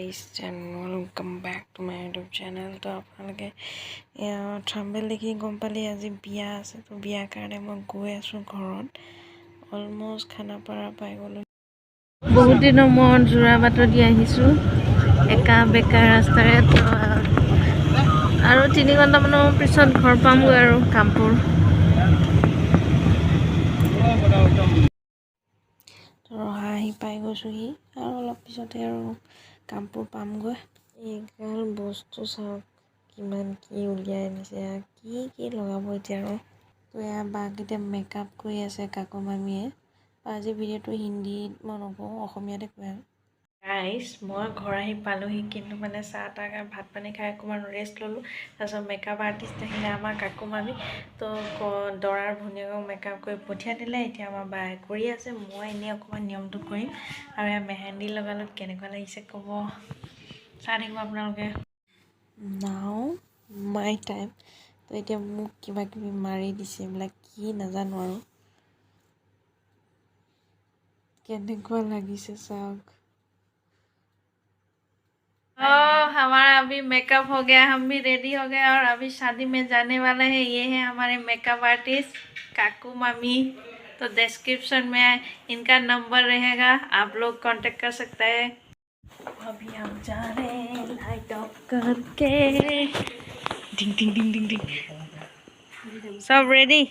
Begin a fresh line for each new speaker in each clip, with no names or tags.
guys and welcome back to my YouTube channel. तो आपलोगे thumbnail देखि गम पाली আজি বিয়া আছে তো বিয়া কাৰণে মই গৈ আছো ঘৰত অলমোস্ট খানা পাৰা পাই গলো বহুত দিনৰ মন জোৰা বাট দি আহিছো একা বেকা ৰাস্তাৰে তো আৰু 3 ঘণ্টা মানৰ পিছত ঘৰ পামগৈ আৰু কামপুৰ ৰহাহি পাই গৈছোহি আৰু অলপ পিছতে আৰু কামপুৰ পামগৈ এইগাল বস্তু চাওক কিমান কি উলিয়াই আনিছে কি লগাব এতিয়া আৰু তো এয়া বাকিটা মেকআপ কৰি আছে কাকু মামীয়ে আজি ভিডিঅ'টো হিন্দীত মই নকওঁ অসমীয়াতে কৈ গাইস মই ঘৰ আহি পালোহি কিন্তু মানে চাহ তাহ ভাত পানী খাই অকমান ৰেষ্ট ললো তাৰপিছত মেকআপ আৰ্টিষ্ট আহিলে আমাৰ কাকু মামী তো দৰাৰ ভনীয়েকক মেকআপ কৰি পঠিয়াই দিলে এতিয়া আমাৰ বাই কৰি আছে মই এনেই অকমান নিয়মটো কৰিম আৰু এয়া মেহেন্দি লগালো কেনেকুৱা লাগিছে ক'ব চাই থাকিব আপোনালোকে নাও মাই টাইম তো এতিয়া মোক কিবা কিবি মাৰি দিছে এইবিলাক কি নাজানো আৰু কেনেকুৱা লাগিছে চাওক हमारा अभी मेकअप हो गया हम भी रेडी हो गए और अभी शादी में जाने वाले हैं ये है हमारे मेकअप आर्टिस्ट काकू मामी तो डिस्क्रिप्शन में इनका नंबर रहेगा आप लोग कांटेक्ट कर सकते हैं अभी हम जा रहे हैं लाइट ऑफ करके डिंग डिंग डिंग डिंग डिंग सब रेडी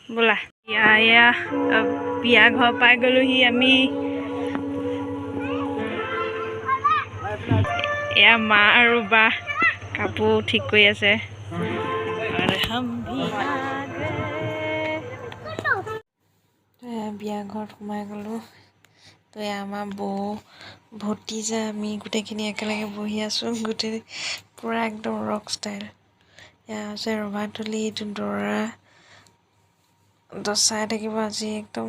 बोला या अब बिया घर पाई गलो ही अमी या माँ और बा कापूर ठीक कोई ऐसे और हम भी आ गए बिया घर सोमाई गलो तो या आमा बो भतीजा आमी गोटेखिनि एकेलगे बहि आছো गोटे पूरा एकदम रॉक स्टाइल या আছে ৰভাতলি এইটো দৰা তো চাই থাকিব আজি একদম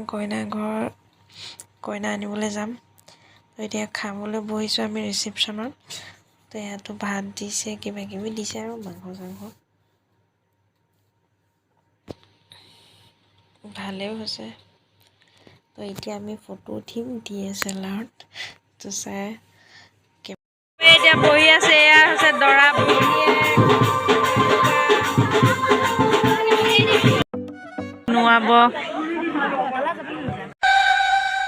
কইনা আনিবলৈ যাম তো এতিয়া খাবলৈ বহিছো আমি ৰিসেপশনত তো ইয়াতো ভাত দিছে কিবা কিবি দিছে আৰু মাংস চাংস ভালেও হৈছে তো এতিয়া আমি ফটো উঠিম DSLRত তো চাই এতিয়া বহি আছে এয়া হৈছে দৰা নোয়াব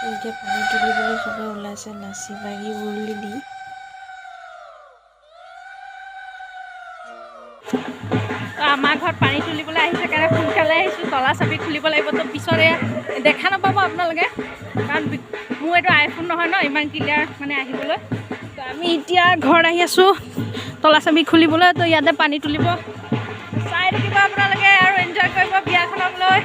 এতিয়া পানী তুলিবলৈ সবে ওলাইছে নাচি বাগি উৰুলি দি আমাৰ ঘৰত পানী তুলিবলৈ আহিছে কাৰণে সোনকালে আহিছোঁ তলা চাবি খুলিব লাগিব তো পিছৰে দেখা নাপাব আপোনালোকে কাৰণ মোৰ এইটো আইফোন নহয় ন ইমান ক্লিয়াৰ মানে আহিবলৈ তো আমি এতিয়া ঘৰত আহি আছোঁ তলা চাবি খুলিবলৈ তো ইয়াতে পানী তুলিব চাই থাকিব আপোনালোকে আৰু এনজয় কৰিব বিয়াখনক লৈ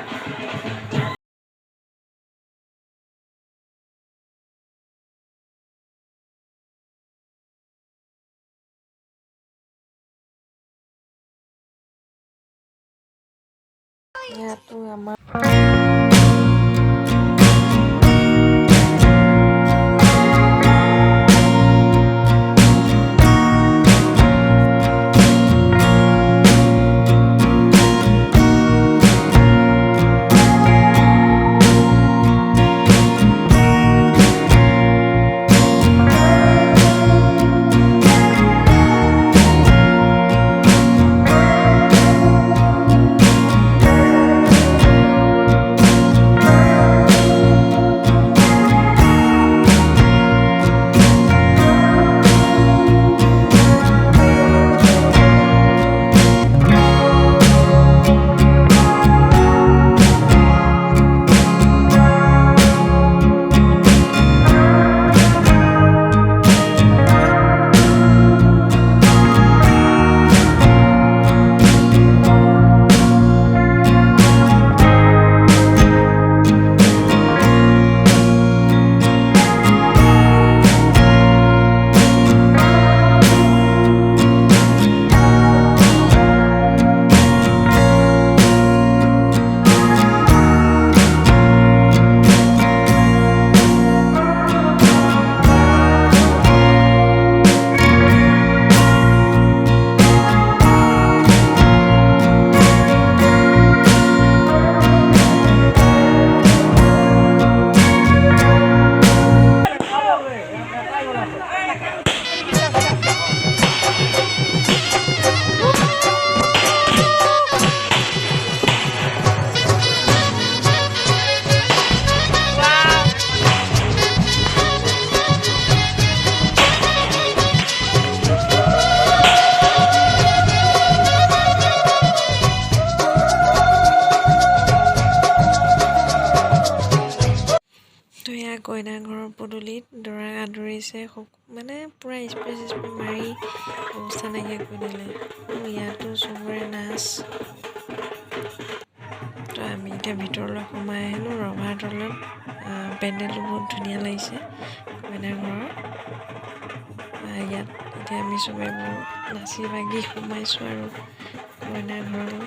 ইয়াতো আমাৰ মানে পূৰা স্প্ৰে মাৰি অৱস্থা নাইকিয়া কৰি দিলে। ইয়াতো চবৰে নাচ। তো আমি এতিয়া ভিতৰলৈ সোমাই আহিলোঁ ৰভাৰ তলত। পেণ্ডেলটো বহুত ধুনীয়া লাগিছে কইনাৰ ঘৰৰ। ইয়াত এতিয়া আমি চবেই নাচি বাগি সোমাইছোঁ আৰু কইনাৰ ঘৰলৈ।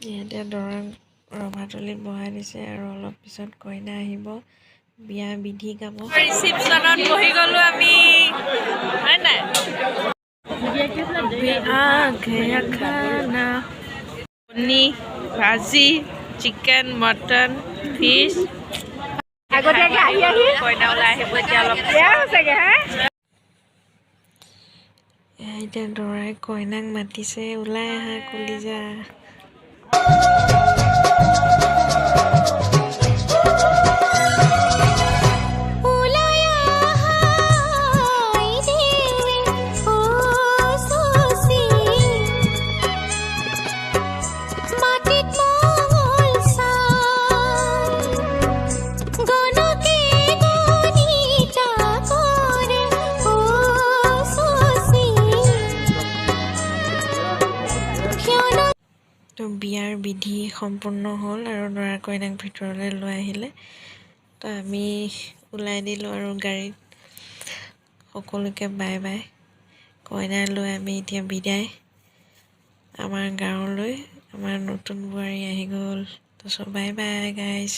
ইয়াতে দৰাক ৰভাতলিত বহাই দিছে আৰু অলপ পিছত কইনা আহিব, বিয়া বিধি গাব। ৰিচিপশ্যনত বহি গ'লো আমি, হয় নাই? খানা কণী ভাজি, চিকেন, মটন, ফিছ। আগতীয়াকৈ আহি কইনা ওলাই আহিব এতিয়া অলপ হৈছেগৈ হা। এতিয়া দৰাই কইনাক মাতিছে, ওলাই আহা কলিজা। তো বিয়াৰ বিধি সম্পূৰ্ণ হ'ল আৰু দৰা কইনাক ভিতৰলৈ লৈ আহিলে। তো আমি ওলাই দিলোঁ আৰু গাড়ীত। সকলোকে বাই বাই। কইনা লৈ আমি এতিয়া বিদায় আমাৰ গাঁৱলৈ। আমাৰ নতুন বোৱাৰী আহি গ'ল। তো বাই বাই গাইজ।